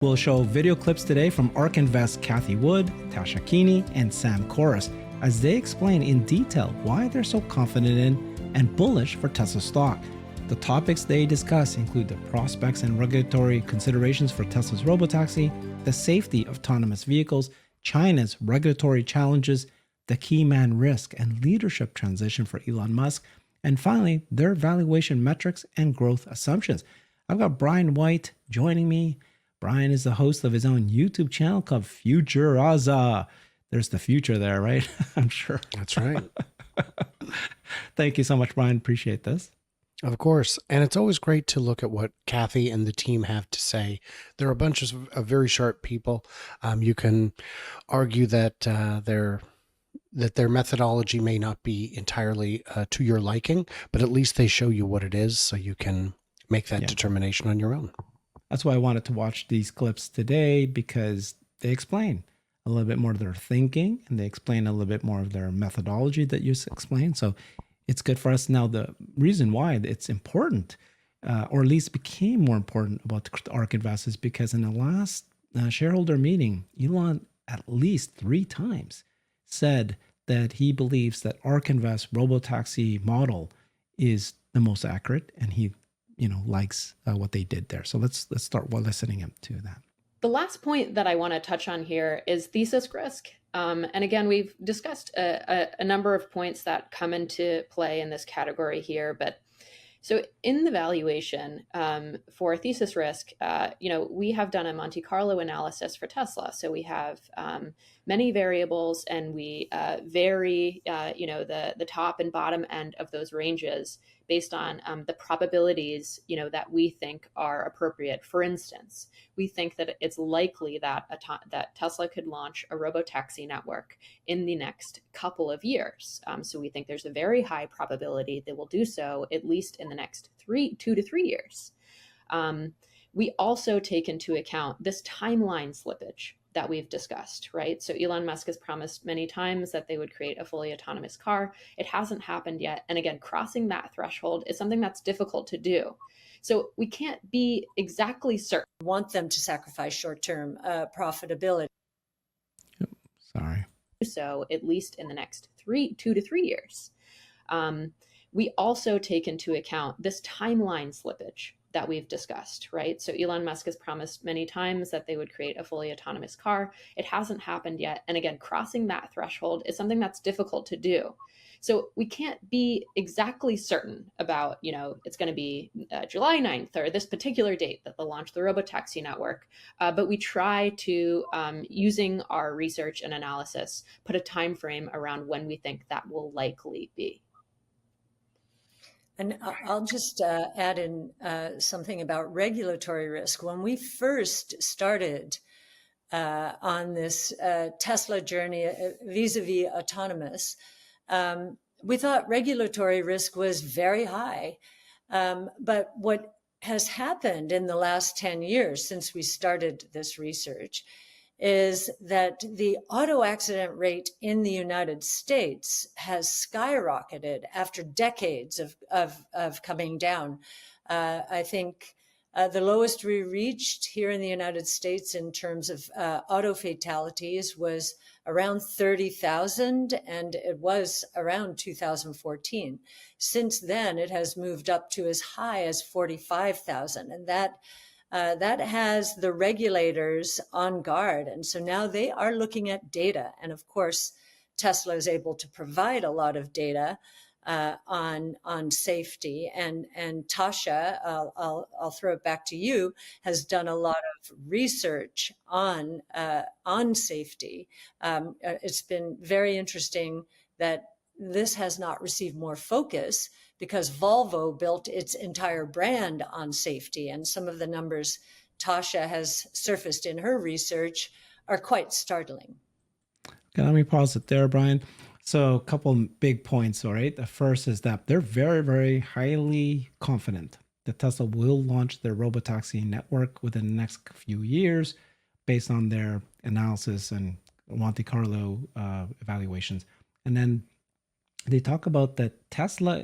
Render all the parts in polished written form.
We'll show video clips today from ARK Invest Cathie Wood, Tasha Keeney, and Sam Korus as they explain in detail why they're so confident in and bullish for Tesla stock. The topics they discuss include the prospects and regulatory considerations for Tesla's Robotaxi, the safety of autonomous vehicles, China's regulatory challenges, the Keyman risk and leadership transition for Elon Musk, and finally, their valuation metrics and growth assumptions. I've got Brian White joining me. Brian is the host of his own YouTube channel called FutureAza. There's the future there, right? I'm sure. That's right. Thank you so much, Brian. Appreciate this. Of course. And it's always great to look at what Cathie and the team have to say. They're a bunch of very sharp people. You can argue that their methodology may not be entirely to your liking, but at least they show you what it is so you can make that determination on your own. That's why I wanted to watch these clips today, because they explain a little bit more of their thinking and they explain a little bit more of their methodology that you explained. So it's good for us now. The reason why it's important, or at least became more important about ARK Invest, is because in the last shareholder meeting, Elon at least 3 times said that he believes that ARK Invest Robotaxi model is the most accurate, and he likes what they did there. So let's start while listening to that. The last point that I want to touch on here is thesis risk. And again, we've discussed a number of points that come into play in this category here. But so in the valuation for thesis risk, we have done a Monte Carlo analysis for Tesla. So we have many variables, and we vary, the top and bottom end of those ranges based on the probabilities, that we think are appropriate. For instance, we think that it's likely that that Tesla could launch a robotaxi network in the next couple of years. So we think there's a very high probability they will do so at least in the next 2 to 3 years. We also take into account this timeline slippage that we've discussed, right? So Elon Musk has promised many times that they would create a fully autonomous car. It hasn't happened yet. And again, crossing that threshold is something that's difficult to do. So we can't be exactly certain. Want them to sacrifice short-term profitability. Sorry. So at least in the next 2 to 3 years. We also take into account this timeline slippage that we've discussed, right? So Elon Musk has promised many times that they would create a fully autonomous car. It hasn't happened yet. And again, crossing that threshold is something that's difficult to do. So we can't be exactly certain about, it's going to be July 9th or this particular date that they'll launch the Robotaxi network. But we try to, using our research and analysis, put a time frame around when we think that will likely be. And I'll just add in something about regulatory risk. When we first started on this Tesla journey vis-a-vis autonomous, we thought regulatory risk was very high. But what has happened in the last 10 years since we started this research is that the auto accident rate in the United States has skyrocketed after decades of coming down. I think the lowest we reached here in the United States in terms of auto fatalities was around 30,000, and it was around 2014. Since then, it has moved up to as high as 45,000, and that has the regulators on guard. And so now they are looking at data. And of course, Tesla is able to provide a lot of data on safety. And Tasha, I'll throw it back to you, has done a lot of research on safety. It's been very interesting that this has not received more focus because Volvo built its entire brand on safety. And some of the numbers Tasha has surfaced in her research are quite startling. Okay, let me pause it there, Brian. So a couple big points, all right? The first is that they're very, very highly confident that Tesla will launch their Robotaxi network within the next few years based on their analysis and Monte Carlo evaluations. And then they talk about that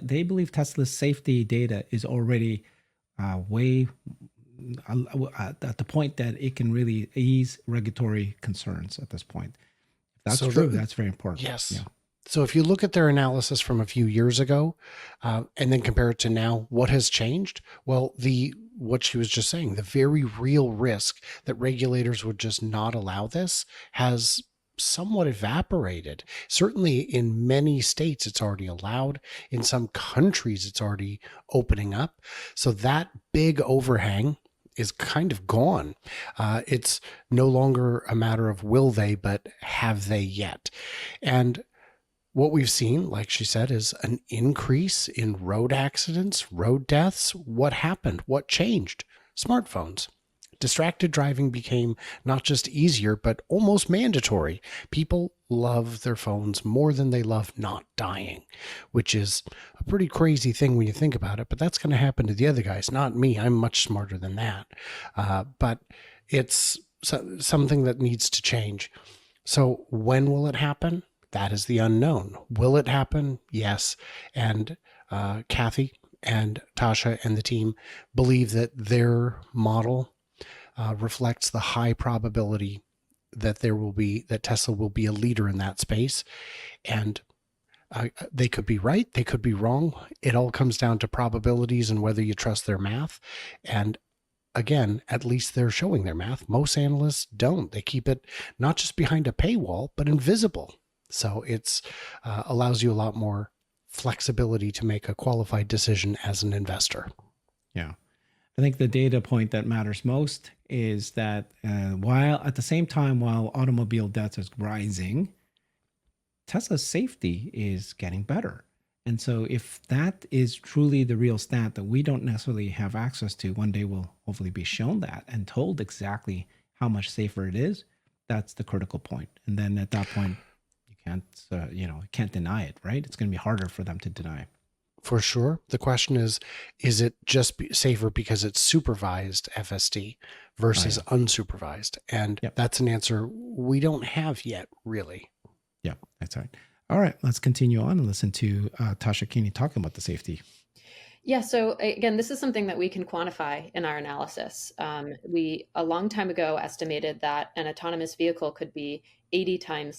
they believe Tesla's safety data is already way at the point that it can really ease regulatory concerns at this point. If that's So true, that's very important. Yes. Yeah. So if you look at their analysis from a few years ago, and then compare it to now, what has changed? Well, what she was just saying, the very real risk that regulators would just not allow this has somewhat evaporated. Certainly in many states, it's already allowed. In some countries, it's already opening up. So that big overhang is kind of gone. It's no longer a matter of will they, but have they yet? And what we've seen, like she said, is an increase in road accidents, road deaths. What happened? What changed? Smartphones. Distracted driving became not just easier, but almost mandatory. People love their phones more than they love not dying, which is a pretty crazy thing when you think about it, but that's going to happen to the other guys, not me. I'm much smarter than that. But it's something that needs to change. So when will it happen? That is the unknown. Will it happen? Yes. And Cathie and Tasha and the team believe that their model reflects the high probability that that Tesla will be a leader in that space. And they could be right. They could be wrong. It all comes down to probabilities and whether you trust their math. And again, at least they're showing their math. Most analysts don't. They keep it not just behind a paywall, but invisible. So it's allows you a lot more flexibility to make a qualified decision as an investor. Yeah. I think the data point that matters most is that while at the same time, while automobile deaths is rising, Tesla's safety is getting better. And so if that is truly the real stat that we don't necessarily have access to, one day we'll hopefully be shown that and told exactly how much safer it is. That's the critical point. And then at that point, can't deny it, right? It's going to be harder for them to deny. For sure. The question is it just safer because it's supervised FSD versus unsupervised? And that's an answer we don't have yet, really. Yeah, that's right. All right, let's continue on and listen to Tasha Keeney talking about the safety. Yeah, so again, this is something that we can quantify in our analysis. We, a long time ago, estimated that an autonomous vehicle could be 80%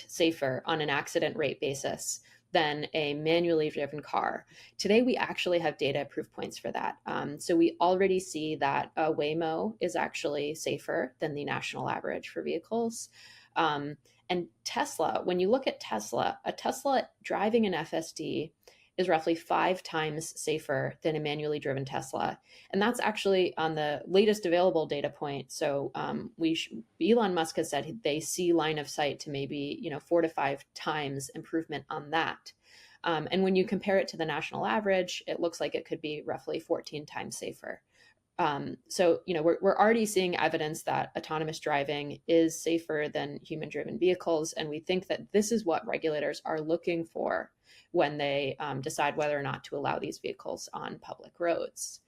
safer on an accident rate basis than a manually driven car. Today, we actually have data proof points for that. So we already see that a Waymo is actually safer than the national average for vehicles. And Tesla, when you look at Tesla, a Tesla driving an FSD is roughly 5 times safer than a manually driven Tesla. And that's actually on the latest available data point. So Elon Musk has said they see line of sight to maybe 4 to 5 times improvement on that. And when you compare it to the national average, it looks like it could be roughly 14 times safer. So we're already seeing evidence that autonomous driving is safer than human-driven vehicles, and we think that this is what regulators are looking for when they decide whether or not to allow these vehicles on public roads.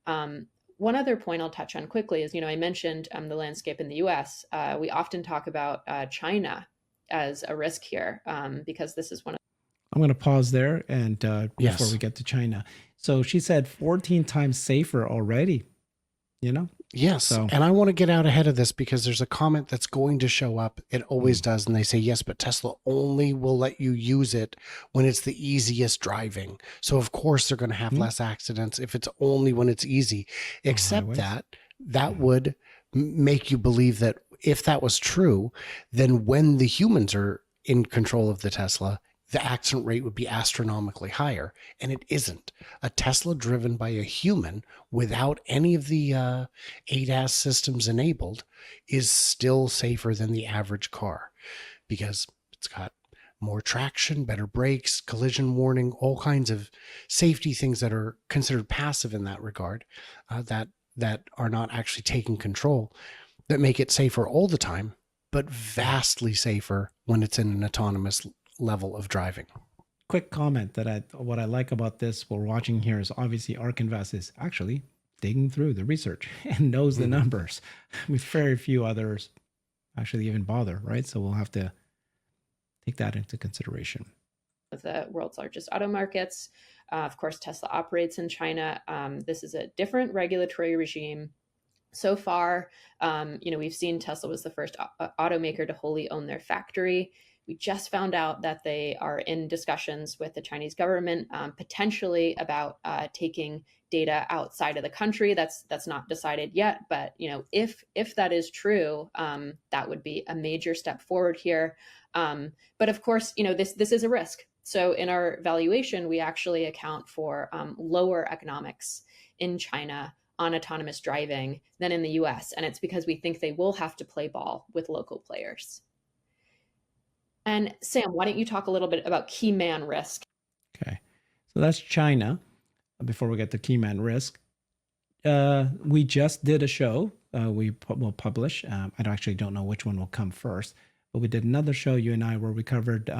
One other point I'll touch on quickly is, I mentioned the landscape in the U.S. We often talk about China as a risk here because this is one of. I'm going to pause there and before we get to China. So she said 14 times safer already. Yes. So. And I want to get out ahead of this because there's a comment that's going to show up. It always does. And they say, yes, but Tesla only will let you use it when it's the easiest driving. So of course they're going to have less accidents if it's only when it's easy, except that would make you believe that if that was true, then when the humans are in control of the Tesla, the accident rate would be astronomically higher. And it isn't. A Tesla driven by a human without any of the ADAS systems enabled is still safer than the average car because it's got more traction, better brakes, collision warning, all kinds of safety things that are considered passive in that regard, that are not actually taking control, that make it safer all the time, but vastly safer when it's in an autonomous level of driving. Quick comment that what I like about this we're watching here is obviously ARK Invest is actually digging through the research and knows the numbers. Very few others actually even bother, right? So we'll have to take that into consideration. of the world's largest auto markets. Of course, Tesla operates in China. This is a different regulatory regime. So far, we've seen Tesla was the first automaker to wholly own their factory. We just found out that they are in discussions with the Chinese government, potentially about taking data outside of the country. That's not decided yet, but if that is true, that would be a major step forward here. But of course, this is a risk. So in our valuation, we actually account for lower economics in China on autonomous driving than in the US. And it's because we think they will have to play ball with local players. And Sam, why don't you talk a little bit about Keyman risk? Okay. So that's China. Before we get to Keyman risk, we just did a show we will publish. I actually don't know which one will come first, but we did another show, you and I, where we covered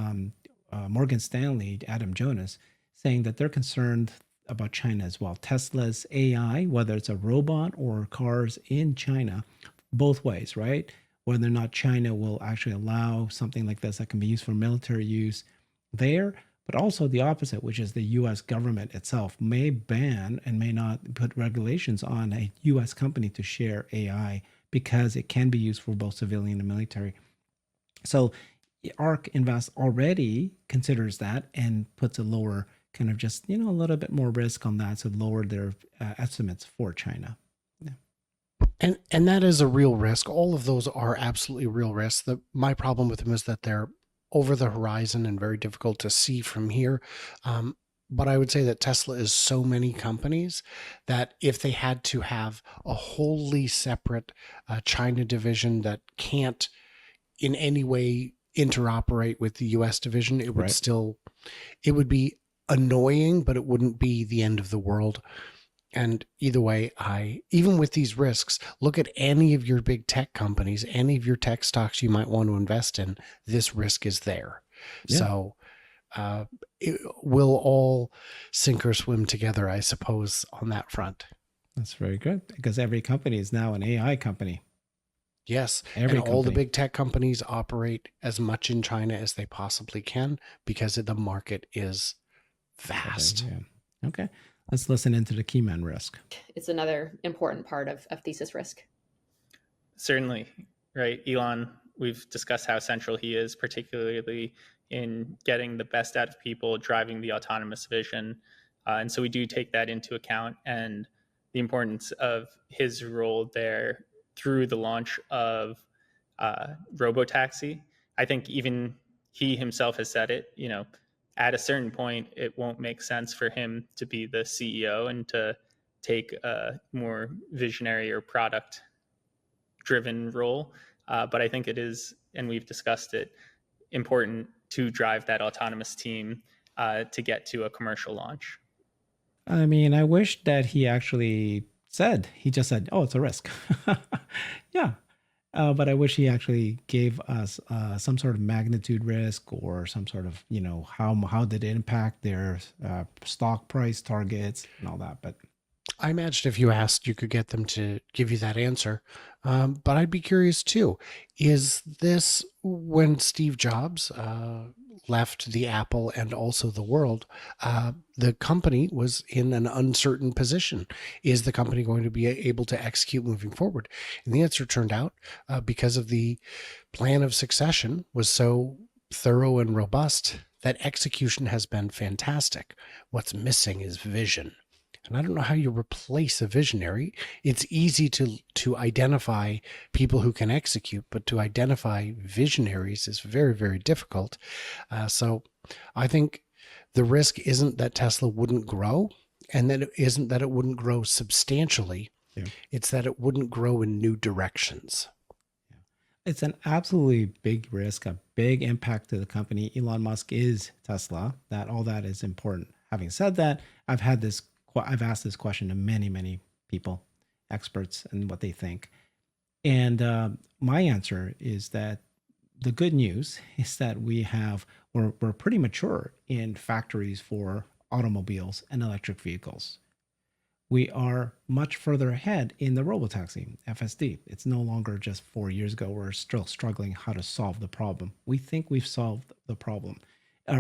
Morgan Stanley, Adam Jonas, saying that they're concerned about China as well. Tesla's AI, whether it's a robot or cars in China, both ways, right? Whether or not China will actually allow something like this that can be used for military use there, but also the opposite, which is the US government itself may ban and may not put regulations on a US company to share AI because it can be used for both civilian and military. So ARK Invest already considers that and puts a lower kind of just, a little bit more risk on that, so lower their estimates for China. Yeah. And that is a real risk. All of those are absolutely real risks. My problem with them is that they're over the horizon and very difficult to see from here. But I would say that Tesla is so many companies that if they had to have a wholly separate China division that can't in any way interoperate with the US division, it would it would be annoying, but it wouldn't be the end of the world. And either way, even with these risks, look at any of your big tech companies, any of your tech stocks you might want to invest in, this risk is there. Yeah. So it will all sink or swim together, I suppose, on that front. That's very good, because every company is now an AI company. Yes, and all the big tech companies operate as much in China as they possibly can because the market is vast. Yeah. Okay. Let's listen into the Keyman risk. It's another important part of thesis risk. Certainly, right? Elon, we've discussed how central he is, particularly in getting the best out of people, driving the autonomous vision. And so we do take that into account, and the importance of his role there through the launch of Robotaxi. I think even he himself has said it, at a certain point, it won't make sense for him to be the CEO and to take a more visionary or product-driven role. But I think it is, and we've discussed it, important to drive that autonomous team to get to a commercial launch. I mean, I wish that he actually he just said, oh, it's a risk. Yeah. But I wish he actually gave us some sort of magnitude risk or some sort of, how did it impact their stock price targets and all that. But I imagine if you asked, you could get them to give you that answer. But I'd be curious too. Is this when Steve Jobs left the Apple and also the world, the company was in an uncertain position? Is the company going to be able to execute moving forward? And the answer turned out, because of the plan of succession was so thorough and robust, that execution has been fantastic. What's missing is vision. And I don't know how you replace a visionary. It's easy to identify people who can execute, but to identify visionaries is very, very difficult. So I think the risk isn't that Tesla wouldn't grow, and that it isn't that it wouldn't grow substantially. Yeah. It's that it wouldn't grow in new directions. It's an absolutely big risk, a big impact to the company. Elon Musk is Tesla. All that is important. Having said that, I've asked this question to many, many people, experts, and what they think. And my answer is that the good news is that we're pretty mature in factories for automobiles and electric vehicles. We are much further ahead in the Robotaxi, FSD. It's no longer just 4 years ago. We're still struggling how to solve the problem. We think we've solved the problem.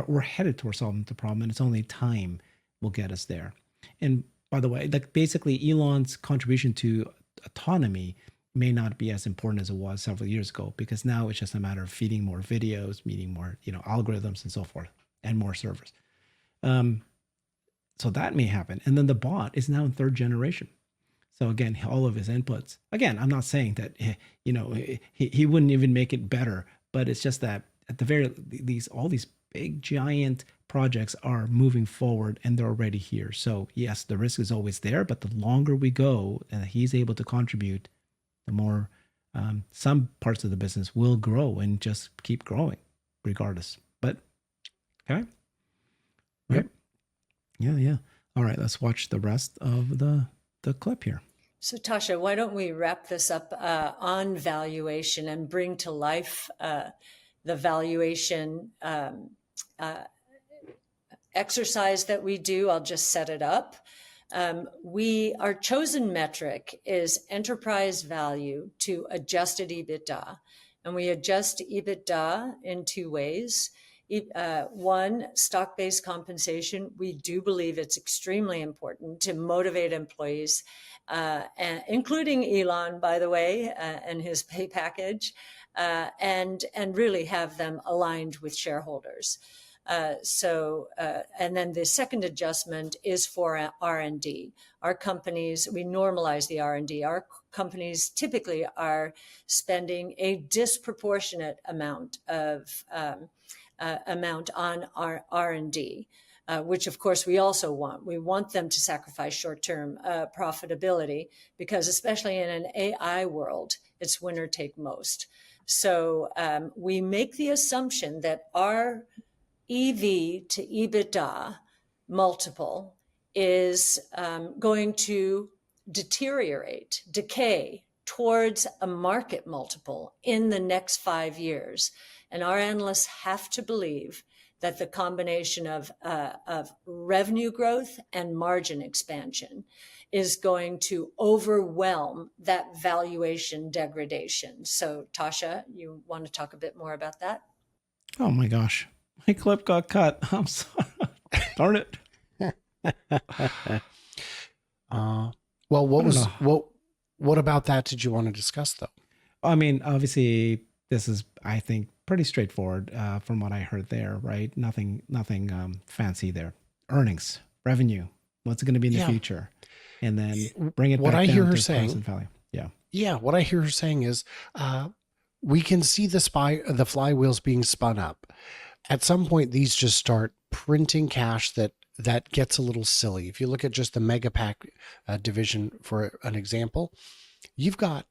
we're headed towards solving the problem, and it's only time will get us there. And by the way, like basically Elon's contribution to autonomy may not be as important as it was several years ago, because now it's just a matter of feeding more videos, meeting more, algorithms and so forth, and more servers. So that may happen. And then the bot is now in third generation. So again, all of his inputs. Again, I'm not saying that he wouldn't even make it better, but it's just that at the very all these big giant projects are moving forward and they're already here. So yes, the risk is always there, but the longer we go and he's able to contribute, the more some parts of the business will grow and just keep growing regardless. But okay. Right. Yep. Yeah. All right. Let's watch the rest of the clip here. So Tasha, why don't we wrap this up on valuation and bring to life the valuation exercise that we do? I'll just set it up. Our chosen metric is enterprise value to adjusted EBITDA. And we adjust EBITDA in two ways. One, stock-based compensation. We do believe it's extremely important to motivate employees, including Elon, by the way, and his pay package, and really have them aligned with shareholders. And then the second adjustment is for R&D. Our companies, we normalize the R&D. Our companies typically are spending a disproportionate amount on our R&D, which of course we also want. We want them to sacrifice short-term profitability, because especially in an AI world, it's winner take most. So we make the assumption that our EV to EBITDA multiple is going to decay towards a market multiple in the next 5 years. And our analysts have to believe that the combination of revenue growth and margin expansion is going to overwhelm that valuation degradation. So Tasha, you want to talk a bit more about that? Oh my gosh. My clip got cut. I'm sorry. Darn it. Well, what about that did you want to discuss though? I mean, obviously this is, I think, pretty straightforward from what I heard there, right? Nothing fancy there. Earnings, revenue, what's it going to be in the future? And then bring it back down to present value. Yeah. Yeah. What I hear her saying is we can see the flywheels being spun up. At some point, these just start printing cash that gets a little silly. If you look at just the Megapack division, for an example, you've got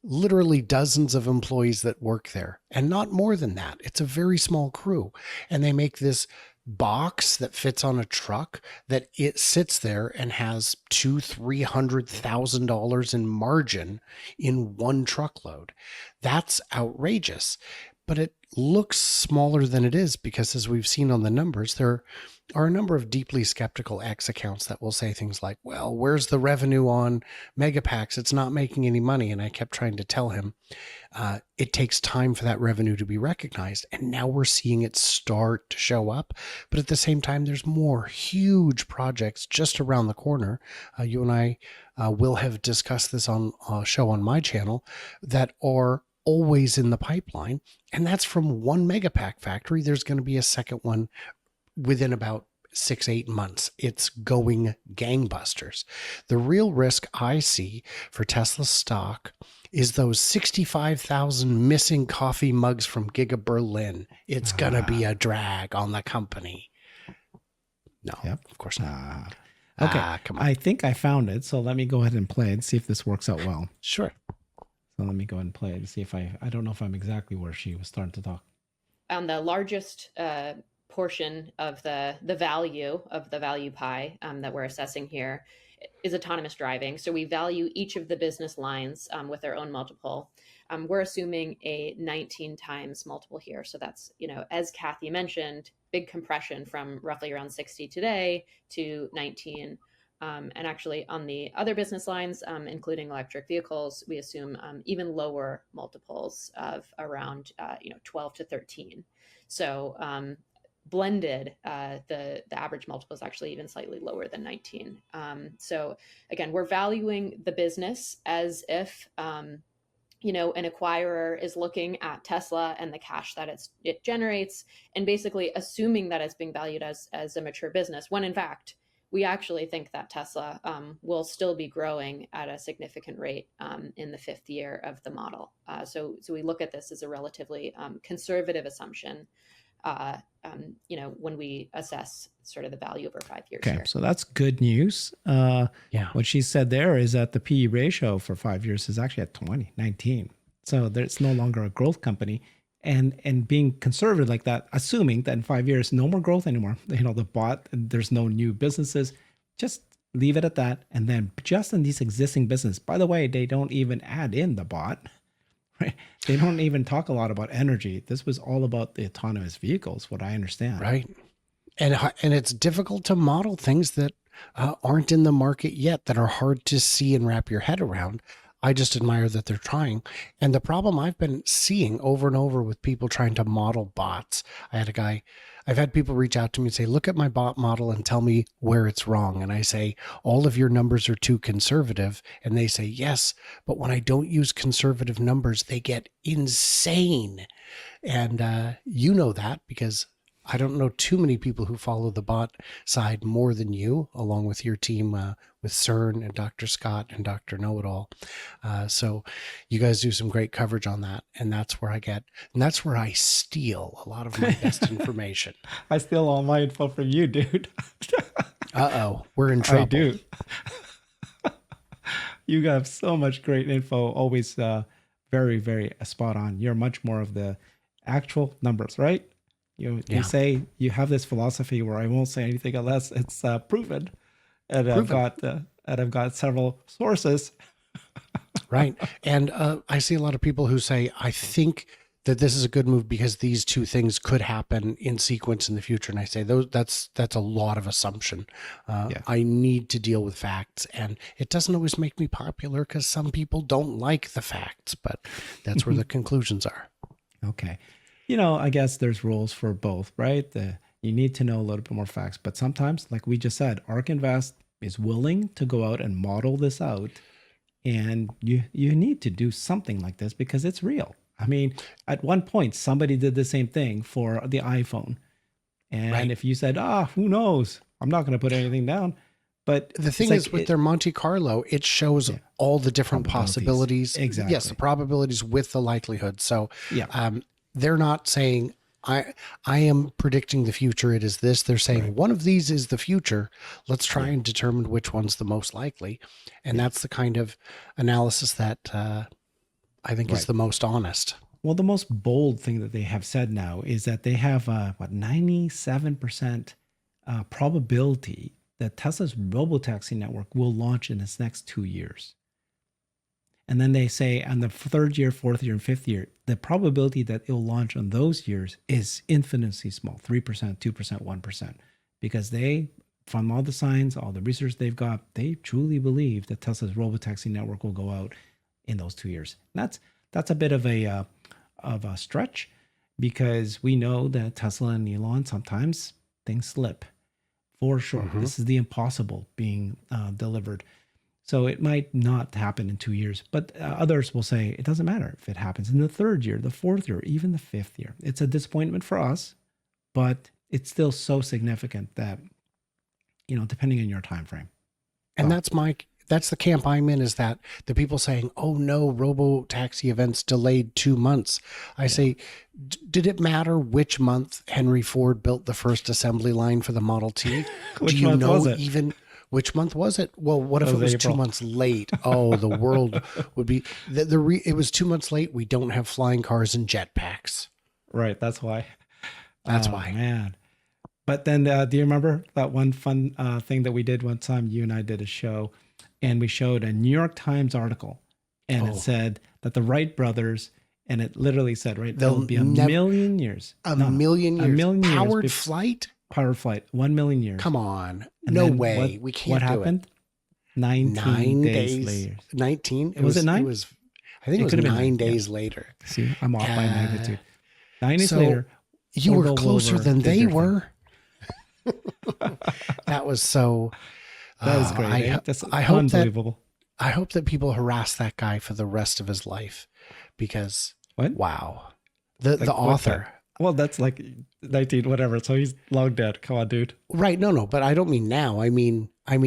literally dozens of employees that work there, and not more than that. It's a very small crew, and they make this box that fits on a truck that it sits there and has $200,000-$300,000 in margin in one truckload. That's outrageous. But it looks smaller than it is, because as we've seen on the numbers, there are a number of deeply skeptical X accounts that will say things like, well, where's the revenue on Megapacks? It's not making any money. And I kept trying to tell him it takes time for that revenue to be recognized. And now we're seeing it start to show up. But at the same time, there's more huge projects just around the corner. You and I will have discussed this on a show on my channel that are always in the pipeline, and that's from one Megapack factory. There's going to be a second one within about 6-8 months. It's going gangbusters. The real risk I see for Tesla stock is those 65,000 missing coffee mugs from Giga Berlin. It's going to be a drag on the company. No, of course not. Okay, come on. I think I found it, so let me go ahead and play and see if this works out well. Sure. So let me go ahead and play it and see if I don't know if I'm exactly where she was starting to talk. On the largest portion of the value pie that we're assessing here is autonomous driving. So we value each of the business lines with their own multiple. We're assuming a 19 times multiple here. So that's, as Cathie mentioned, big compression from roughly around 60 today to 19. And actually on the other business lines, including electric vehicles, we assume even lower multiples of around 12 to 13. So blended, the average multiple is actually even slightly lower than 19. So again, we're valuing the business as if an acquirer is looking at Tesla and the cash that it generates, and basically assuming that it's being valued as a mature business, when in fact we actually think that Tesla will still be growing at a significant rate in the 5th year of the model. So we look at this as a relatively conservative assumption, when we assess sort of the value over 5 years. Okay, here. so that's good news. What she said there is that the PE ratio for 5 years is actually at 19. So there's no longer a growth company. And being conservative like that, assuming that in 5 years, no more growth anymore, the bot, there's no new businesses, just leave it at that. And then just in these existing business, by the way, they don't even add in the bot, right? They don't even talk a lot about energy. This was all about the autonomous vehicles, what I understand. Right. And it's difficult to model things that aren't in the market yet, that are hard to see and wrap your head around. I just admire that they're trying. And the problem I've been seeing over and over with people trying to model bots, I've had people reach out to me and say, look at my bot model and tell me where it's wrong. And I say, all of your numbers are too conservative. And they say, yes, but when I don't use conservative numbers, they get insane. And you know that, because I don't know too many people who follow the bot side more than you, along with your team, with CERN and Dr. Scott and Dr. Know-It-All. So you guys do some great coverage on that. And that's where I steal a lot of my best information. I steal all my info from you, dude. Uh-oh, we're in trouble. I do. You have so much great info, always very, very spot on. You're much more of the actual numbers, right? You say you have this philosophy where I won't say anything unless it's proven, and I've got several sources. Right, and I see a lot of people who say, I think that this is a good move because these two things could happen in sequence in the future, and I say that's a lot of assumption. I need to deal with facts, and it doesn't always make me popular because some people don't like the facts, but that's where the conclusions are. Okay. I guess there's rules for both, right? You need to know a little bit more facts, but sometimes, like we just said, ARK Invest is willing to go out and model this out, and you need to do something like this because it's real. I mean, at one point, somebody did the same thing for the iPhone, and if you said, who knows? I'm not going to put anything down. But the thing is, with their Monte Carlo, it shows all the different possibilities. Exactly. Yes, the probabilities with the likelihood. So they're not saying, I am predicting the future, it is this. They're saying one of these is the future. Let's try and determine which one's the most likely. And that's the kind of analysis that I think is the most honest. Well, the most bold thing that they have said now is that they have 97% probability that Tesla's Robotaxi network will launch in its next 2 years. And then they say on the 3rd year, 4th year, and 5th year, the probability that it'll launch on those years is infinitely small, 3%, 2%, 1%, because they, from all the signs, all the research they've got, they truly believe that Tesla's Robotaxi network will go out in those 2 years. And that's a bit of a stretch, because we know that Tesla and Elon, sometimes things slip. For sure. This is the impossible being delivered. So it might not happen in 2 years, but others will say it doesn't matter if it happens in the 3rd year, the 4th year, even the 5th year. It's a disappointment for us, but it's still so significant that, depending on your time frame. And that's the camp I'm in, is that the people saying, oh no, Robotaxi events delayed 2 months. I say, did it matter which month Henry Ford built the first assembly line for the Model T? Which month was it? Which month was it? Well, what if it was April. 2 months late? Oh, the world would be... it was 2 months late. We don't have flying cars and jetpacks. Right, that's why. That's why. Man. But then, do you remember that one fun thing that we did one time? You and I did a show, and we showed a New York Times article, and it said that the Wright brothers, and it literally said, there'll be a million years. A million years. Powered flight? Powered flight, 1 million years. Come on. No way. We can't What happened? 19 days later. 19? Was it 9? I think it was 9 days later. See, I'm off by magnitude. 9 days later, You Or were go closer over, than did they your thing. were. That was so. That was great. Eh? That's I hope unbelievable. I hope that people harass that guy for the rest of his life, because What? wow, the Like, what author. Well, that's like 19 whatever. So he's long dead. Come on, dude. Right? No, but I don't mean now. I mean At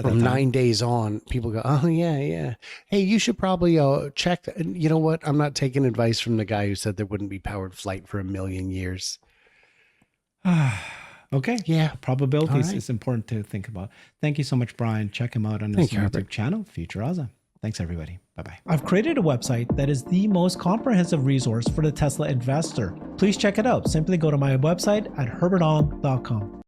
from that time. 9 days on, people go, oh yeah. Hey, you should probably check. You know what? I'm not taking advice from the guy who said there wouldn't be powered flight for 1 million years. Okay. Yeah. Probabilities All right. is important to think about. Thank you so much, Brian. Check him out on his Thank you, YouTube Herbert. channel, FutureAza. Thanks, everybody. Bye-bye. I've created a website that is the most comprehensive resource for the Tesla investor. Please check it out. Simply go to my website at herbertong.com.